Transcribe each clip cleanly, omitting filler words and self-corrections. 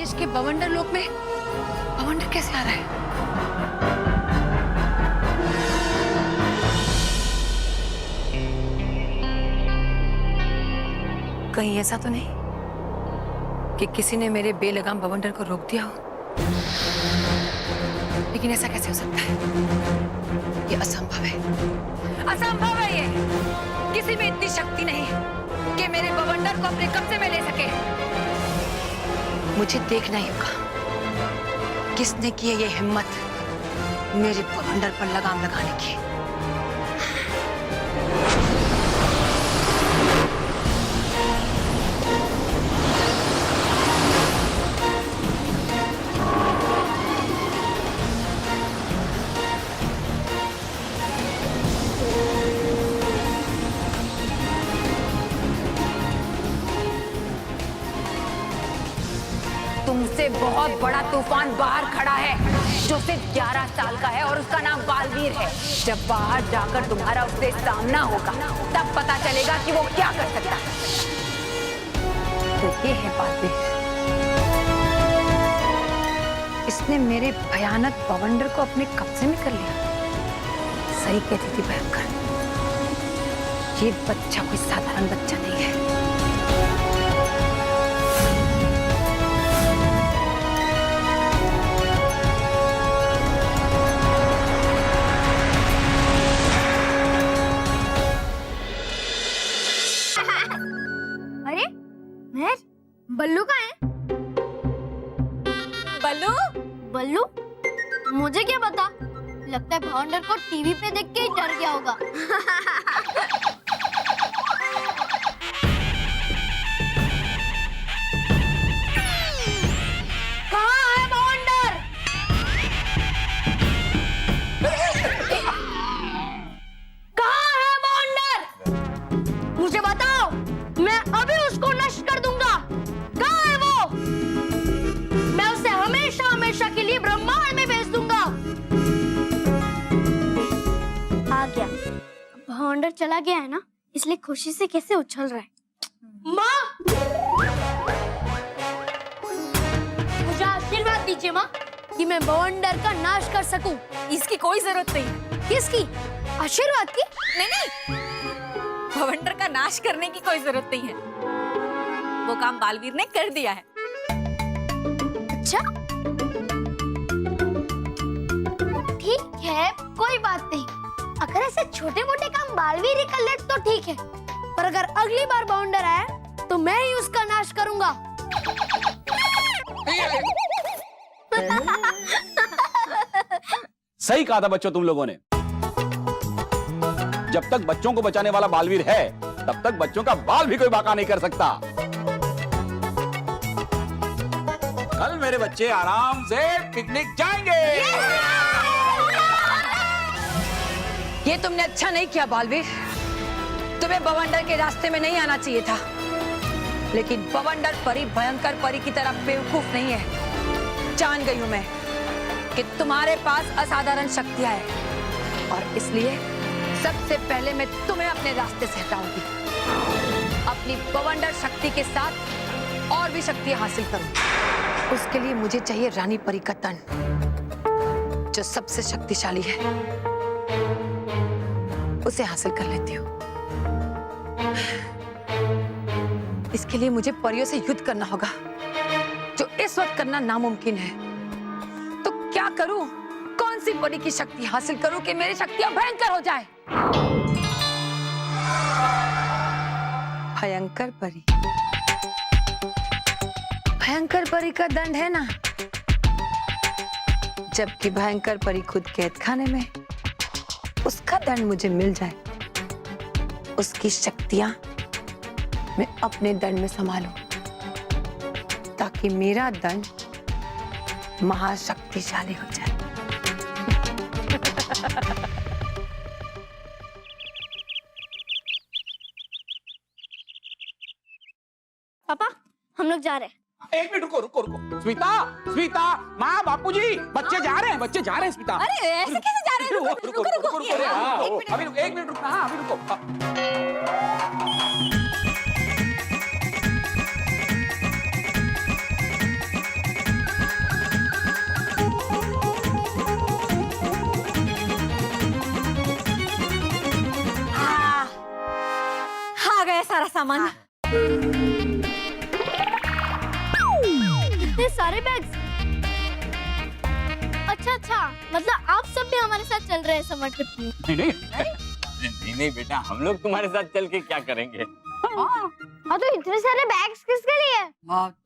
देश के बवंडर लोक में बवंडर कैसे आ रहा है? कहीं ऐसा तो नहीं कि किसी ने मेरे बेलगाम बवंडर को रोक दिया हो? लेकिन ऐसा कैसे हो सकता है? ये असंभव है, असंभव है ये। किसी में इतनी शक्ति नहीं कि मेरे बवंडर को अपने कब्जे में ले सके। मुझे देखना ही होगा किसने की है ये हिम्मत मेरे बवंडर पर लगाम लगाने की। तुमसे बहुत बड़ा तूफान बाहर खड़ा है जो सिर्फ 11 साल का है और उसका नाम बालवीर है। जब बाहर जाकर तुम्हारा उससे सामना होगा तब पता चलेगा कि वो क्या कर सकता है। तो ये है बालवीर। इसने मेरे भयानक बवंडर को अपने कब्जे में कर लिया। सही कहती थी भयंकर, ये बच्चा कोई साधारण बच्चा नहीं है। बल्लू कहाँ है? बल्लू? बल्लू? मुझे क्या पता? लगता है बवंडर को टीवी पे देख के ही डर गया होगा। कहाँ है बवंडर? कहाँ है बवंडर? मुझे बताओ, मैं अभी उसको नष्ट कर दूंगा। कहाँ है वो? मैं उसे हमेशा हमेशा के लिए ब्रह्मांड में भेज दूंगा। आ गया। बवंडर चला गया है ना, इसलिए खुशी से कैसे उछल रहा है। माँ, मुझे आशीर्वाद दीजिए माँ कि मैं बवंडर का नाश कर सकूं। इसकी कोई जरूरत नहीं। किसकी? आशीर्वाद की? नहीं, बवंडर का नाश करने की कोई जरूरत नहीं है। वो काम बालवीर ने कर दिया है। अच्छा, ठीक है, कोई बात नहीं। अगर ऐसे छोटे मोटे काम बालवीर ही कर ले तो ठीक है, पर अगर अगली बार बवंडर आया तो मैं ही उसका नाश करूंगा। सही कहा था बच्चों तुम लोगों ने। जब तक बच्चों को बचाने वाला बालवीर है तब तक बच्चों का बाल भी कोई बाका नहीं कर सकता। कल मेरे बच्चे आराम से पिकनिक जाएंगे। ये तुमने अच्छा नहीं किया बालवीर। तुम्हें बवंडर के रास्ते में नहीं आना चाहिए था। लेकिन बवंडर परी भयंकर परी की तरह बेवकूफ नहीं है। जान गई हूं मैं कि तुम्हारे पास असाधारण शक्तियां हैं और इसलिए सबसे पहले मैं तुम्हें अपने रास्ते से हटाऊंगी। अपनी बवंडर शक्ति के साथ और भी शक्तियां हासिल करूंगी। उसके लिए मुझे चाहिए रानी परी का तन, जो सबसे शक्तिशाली है। उसे हासिल कर लेती हूँ। इसके लिए मुझे परियों से युद्ध करना होगा, जो इस वक्त करना नामुमकिन है। तो क्या करूं? कौन सी परी की शक्ति हासिल करूं कि मेरी शक्तियां भयंकर हो जाए? भयंकर परी। भयंकर परी का दंड है ना, जबकि भयंकर परी खुद कैद खाने में। उसका दंड मुझे मिल जाए, उसकी शक्तियां मैं अपने दंड में संभालूं, ताकि मेरा दंड महाशक्तिशाली हो जाए। पापा, हम लोग जा रहे हैं। एक मिनट रुको रुको रुको। स्मिता, स्मिता, माँ, बापूजी, बच्चे जा रहे हैं, बच्चे जा रहे हैं। स्मिता, अरे ऐसे कैसे जा रहे हैं? रुको रुको रुको रुको। अभी एक मिनट रुकना। हाँ, अभी रुको। सामान। इतने सारे बैग्स। अच्छा, मतलब आप सब भी हमारे साथ चल रहे हैं समर ट्रिप में? नहीं बेटा, हम लोग तुम्हारे साथ चल के क्या करेंगे? हाँ तो इतने सारे बैग्स किसके लिए?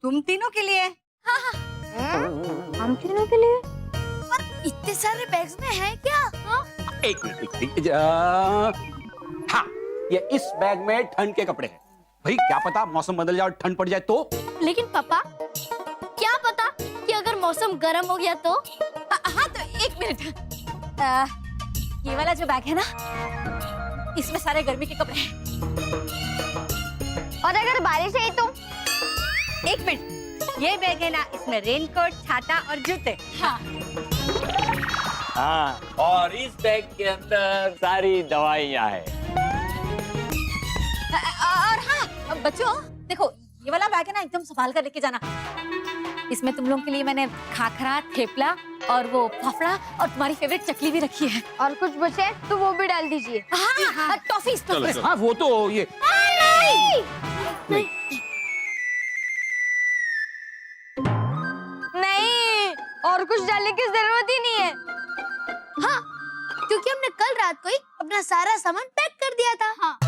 तुम तीनों के लिए। हम तीनों के लिए? पर इतने सारे बैग्स में है क्या? एक मिनट। हाँ, ये इस बैग में ठंड के कपड़े हैं। भाई क्या पता मौसम बदल जाए और ठंड पड़ जाए तो? लेकिन पापा, क्या पता कि अगर मौसम गर्म हो गया तो? हाँ तो एक मिनट, ये वाला जो बैग है ना, इसमें सारे गर्मी के कपड़े हैं। और अगर बारिश आई तो? एक मिनट, ये बैग है ना, इसमें रेनकोट, छाता और जूते। हाँ, और इस बैग के अंदर सारी दवाइयाँ हैं। और हाँ बच्चों, देखो ये वाला बैग है ना, एकदम संभाल कर लेके जाना। इसमें तुम लोगों के लिए मैंने खाखरा, थेपला और वो फाफड़ा और तुम्हारी फेवरेट चकली भी रखी है। और कुछ बचे तो वो भी डाल दीजिए। हाँ, टॉफीज। हाँ वो तो ये नहीं, और कुछ डालने की जरूरत ही नहीं है। हाँ, क्योंकि हमने कल रात को ही अपना सारा सामान पैक कर दिया था। हाँ।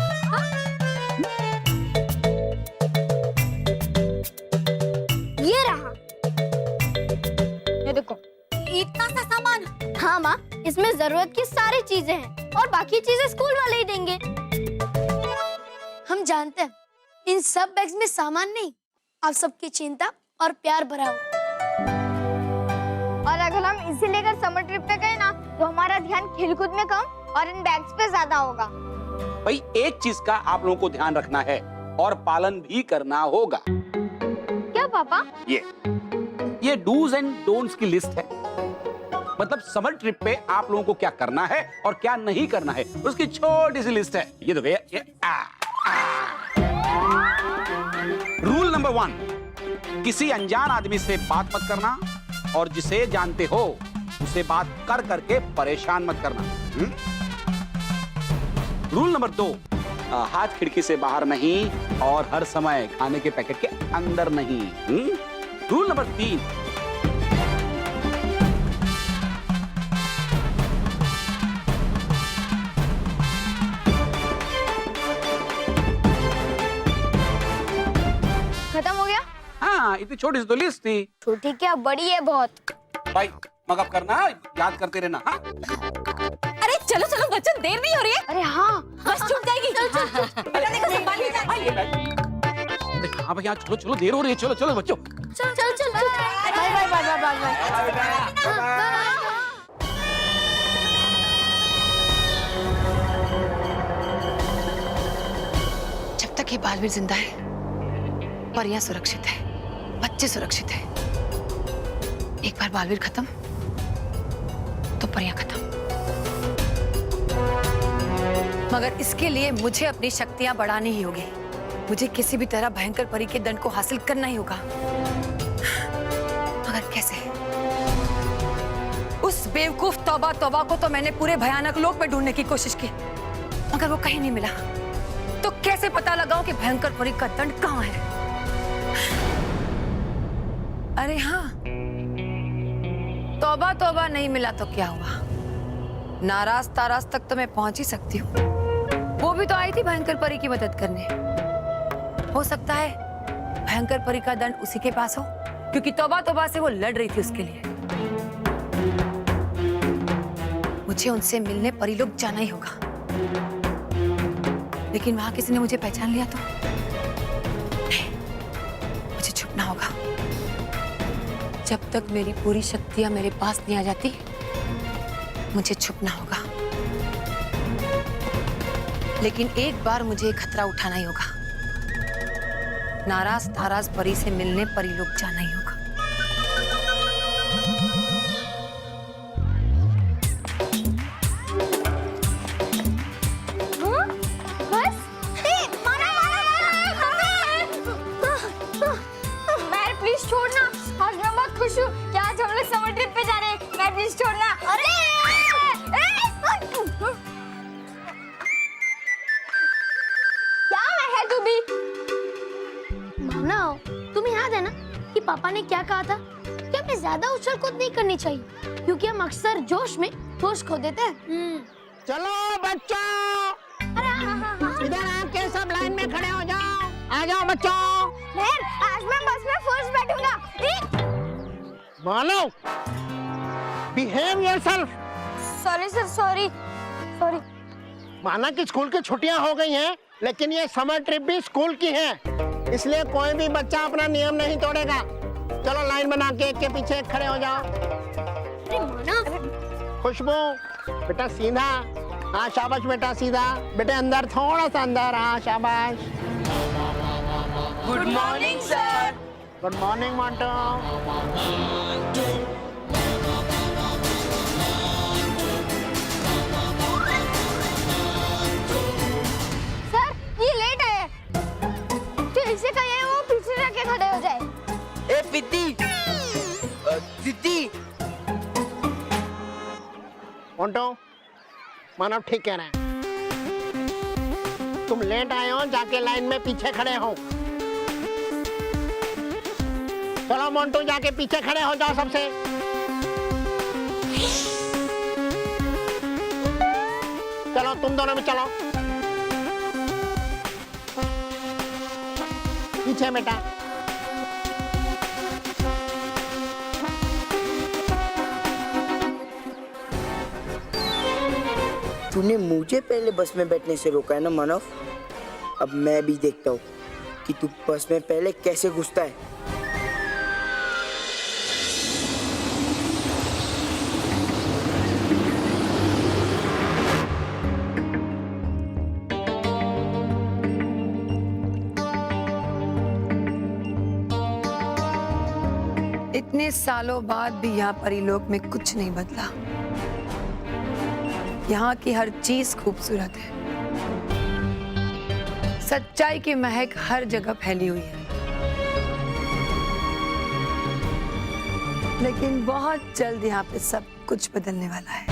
ये रहा। ये देखो, इतना सा सामान। हाँ माँ, इसमें जरूरत की सारी चीजें हैं और बाकी चीजें स्कूल वाले ही देंगे। हम जानते हैं इन सब बैग्स में सामान नहीं, आप सबकी चिंता और प्यार भरा हो। और अगर हम इसे लेकर समर ट्रिप पे गए ना, तो हमारा ध्यान खेलकूद में कम और इन बैग्स पे ज्यादा होगा। भाई एक चीज का आप लोगों को ध्यान रखना है और पालन भी करना होगा। क्या पापा? ये डूज एंड डोंट्स की लिस्ट है। मतलब समर ट्रिप पे आप लोगों को क्या करना है और क्या नहीं करना है, उसकी छोटी सी लिस्ट है। ये देखो, ये रूल नंबर 1, किसी अनजान आदमी से बात मत करना और जिसे जानते हो उसे बात कर करके परेशान मत करना। रूल नंबर 2, हाथ खिड़की से बाहर नहीं और हर समय खाने के पैकेट के अंदर नहीं। रूल नंबर 3, खत्म हो गया? हाँ इतनी छोटी सी तो लिस्ट थी। छोटी क्या, बड़ी है बहुत। भाई मगअप करना, याद करते रहना। हाँ अरे चलो चलो बच्चों, देर नहीं हो रही है। अरे हाँ, बस छूट जाएगी। बेटा देखो, संभालिए संभालिए। हाँ भैया, चलो चलो, देर हो रही है। चलो चलो बच्चों। चल चल चल। Bye bye bye bye bye. जब तक ये बालवीर जिंदा है, परियां सुरक्षित है, बच्चे सुरक्षित है। एक बार बालवीर खत्म तो परियां खत्म। मगर इसके लिए मुझे अपनी शक्तियां बढ़ानी ही होगी। मुझे किसी भी तरह भयंकर परी के दंड को हासिल करना ही होगा। मगर कैसे? उस बेवकूफ तौबा तौबा को तो मैंने पूरे भयानक लोक में ढूंढने की कोशिश की, मगर वो कहीं नहीं मिला। तो कैसे पता लगाऊं कि भयंकर परी का दंड कहाँ है? अरे हाँ, तौबा तौबा नहीं मिला तो क्या हुआ? नाराज ताराज तक तो मैं पहुंच ही सकती हूँ। वो भी तो आई थी भयंकर परी की मदद करने। हो सकता है भयंकर परी का दंड उसी के पास हो, क्योंकि तौबा तौबा से वो लड़ रही थी उसके लिए। मुझे उनसे मिलने परी लोग जाना ही होगा, लेकिन वहां किसी ने मुझे पहचान लिया तो नहीं, मुझे छुपना होगा। जब तक मेरी पूरी शक्तियां मेरे पास नहीं आ जाती, मुझे छुपना होगा। लेकिन एक बार मुझे खतरा उठाना ही होगा। नाराज ताराज परी से मिलने परी लोग जाना ही होगा। प्लीज छोड़ना, आज मैं बहुत खुश हूँ कि आज हम लोग समर ट्रिप पे जा रहे हैं। मैं प्लीज छोड़ना। अरे क्या है तू भी? पापा ने क्या कहा था कि हमें ज्यादा उछल कूद नहीं करनी चाहिए, क्योंकि हम अक्सर जोश में होश खो देते हैं। चलो बच्चों, अरे हाँ। इधर आके सब लाइन में खड़े हो जाओ। आ जाओ बच्चों। मेहर, आज मैं बस में फर्स्ट बैठूंगा। मानो, behave yourself. Sorry sir, sorry. माना कि स्कूल की छुट्टियां हो गई हैं, लेकिन ये समर ट्रिप भी स्कूल की है, इसलिए कोई भी बच्चा अपना नियम नहीं तोड़ेगा। चलो लाइन बना के एक के पीछे एक खड़े हो जाओ। अरे मानव, खुशबू बेटा सीधा। हाँ शाबाश बेटा, सीधा। बेटे अंदर, थोड़ा सा अंदर। हाँ शाबाश। Good morning sir. Good morning Monte. Sir ये लेट है, तो इसे कहिए वो पीछे रख के खड़े हो जाए। ए पिद्दी, सिद्धि। मोंटो, मानव ठीक कह रहे हैं। तुम लेट आए हो, जाके लाइन में पीछे खड़े हो। चलो मोंटू, जाके पीछे खड़े हो जाओ सबसे। चलो तुम दोनों भी चलो पीछे बेटा। तूने मुझे पहले बस में बैठने से रोका है ना मानव। अब मैं भी देखता हूँ कि तू बस में पहले कैसे घुसता है। इतने सालों बाद भी यहाँ परीलोक में कुछ नहीं बदला। यहाँ की हर चीज खूबसूरत है। सच्चाई की महक हर जगह फैली हुई है। लेकिन बहुत जल्द यहाँ पे सब कुछ बदलने वाला है।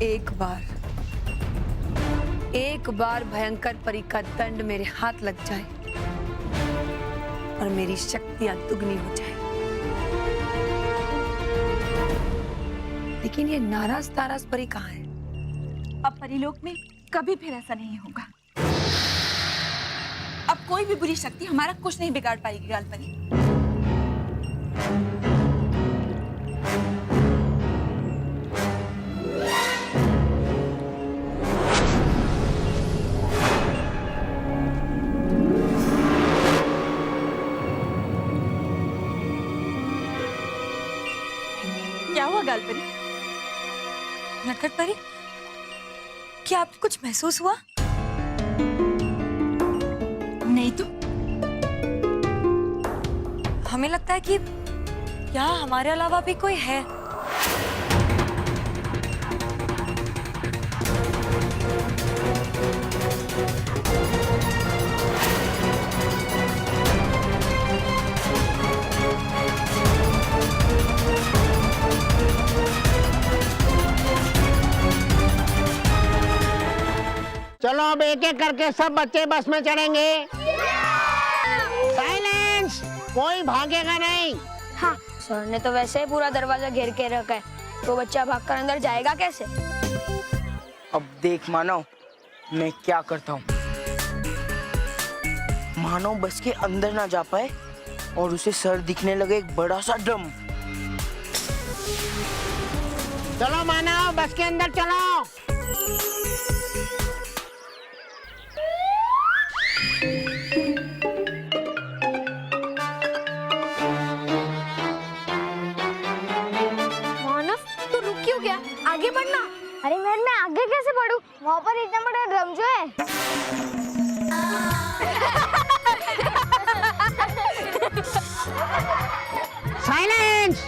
एक बार भयंकर परी का दंड मेरे हाथ लग जाए और मेरी शक्तियां दुगनी हो जाए। लेकिन ये नाराज ताराज परी कहाँ है? अब परीलोक में कभी फिर ऐसा नहीं होगा। अब कोई भी बुरी शक्ति हमारा कुछ नहीं बिगाड़ पाएगी गालपरी। क्या हुआ गालपरी? नटखट परी, क्या आपको कुछ महसूस हुआ? नहीं तो हमें लगता है कि क्या हमारे अलावा भी कोई है। चलो अब एक एक करके सब बच्चे बस में चढ़ेंगे। साइलेंस, कोई भागेगा नहीं। हाँ, सर ने तो वैसे ही पूरा दरवाजा घेर के रखा है, तो बच्चा भागकर अंदर जाएगा कैसे? अब देख मानव, मैं क्या करता हूँ। मानव बस के अंदर ना जा पाए और उसे सर दिखने लगे एक बड़ा सा ड्रम। चलो मानव, बस के अंदर चलो। मानव, तू रुक क्यों गया? आगे बढ़ना। अरे मैं आगे कैसे बढ़ूं? वहाँ पर इतना बड़ा ड्रम जो है। साइलेंस।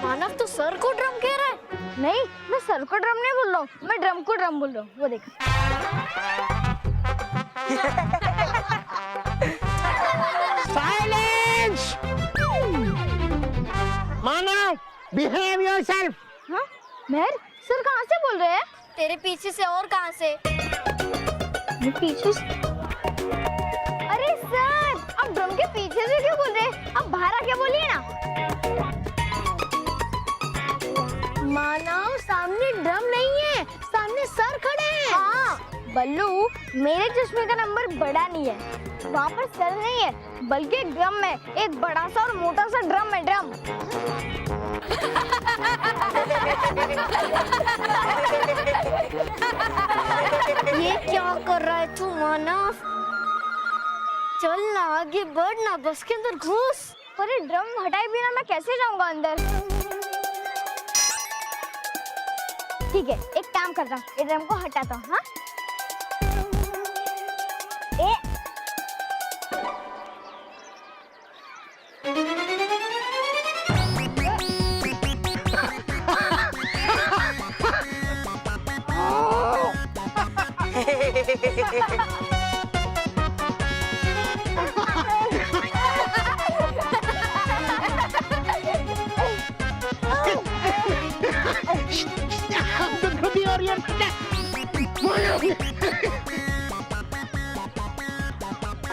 मानव, तू सर को ड्रम कह रहा है? नहीं, मैं सर को ड्रम नहीं बोल रहा हूँ, मैं ड्रम को ड्रम बोल रहा हूँ। वो देख। साइलेंस। मानव, बिहेव योरसेल्फ। हाँ? मेहर, सर कहाँ से बोल रहे हैं? तेरे पीछे से और कहाँ से? पीछे से? के पीछे से क्यों बोल रहे? अब बाहर आके बोलिए ना। मानव, सामने ड्रम नहीं है, सामने सर खड़े हैं। हाँ बल्लू, मेरे चश्मे का नंबर बड़ा नहीं है, वहाँ पर सर नहीं है बल्कि एक ड्रम है, एक बड़ा सा और मोटा सा ड्रम है, ड्रम। ये क्या कर रहा है तू मानव? चल ना आगे बढ़ ना, बस के अंदर घुस। पर ये ड्रम हटाए बिना मैं कैसे जाऊंगा अंदर? ठीक है, एक काम करता हूँ, ये ड्रम को हटाता हूँ। हाँ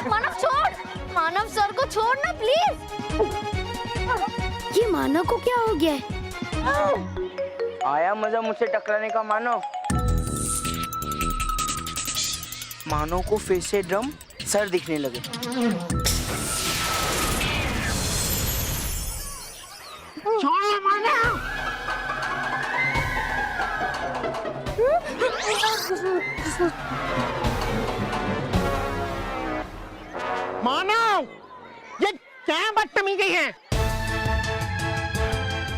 मानव छोड़, मानव सर को छोड़ ना प्लीज। ये मानव को क्या हो गया है? आया मजा मुझसे टकराने का मानव। मानव को फिर से ड्रम सर दिखने लगे। छोड़ो मानव। मानव, ये क्या बदतमीजी है?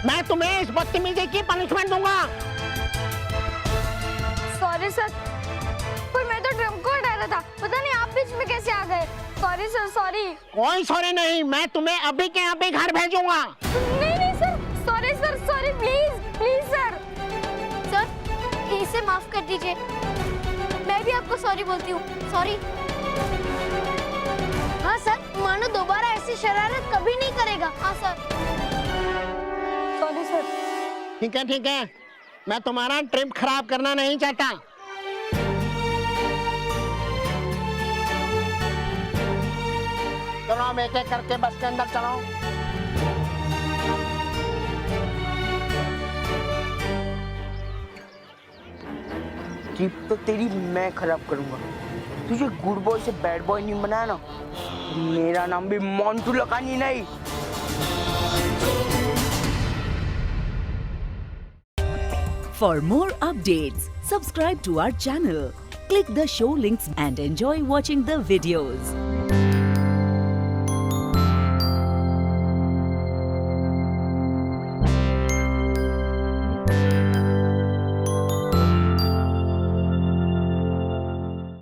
मैं तुम्हें इस बदतमीजी की पनिशमेंट दूंगा। सॉरी सर, पर मैं तो ड्रम को हटा रहा था, पता नहीं आप बीच में कैसे आ गए। Sorry sir, sorry. कोई सॉरी नहीं, मैं तुम्हें अभी के अभी घर भेजूंगा। नहीं sir, sorry sir, sorry please please sir. Sir इसे माफ कर दीजिए, मैं भी आपको सॉरी बोलती हूँ, सॉरी। हाँ सर, मानो दोबारा ऐसी शरारत कभी नहीं करेगा। हाँ सर, सॉरी सर। ठीक है ठीक है, मैं तुम्हारा ट्रिप खराब करना नहीं चाहता। चलो अब एक एक करके बस के अंदर चलो। ट्रिप तो तेरी मैं खराब करूंगा। तुझे गुड बॉय से बैड बॉय नहीं बनाया ना, मेरा नाम भी मोंटू लगानी नहीं। For more updates, subscribe to our channel, click the show links and enjoy watching the videos.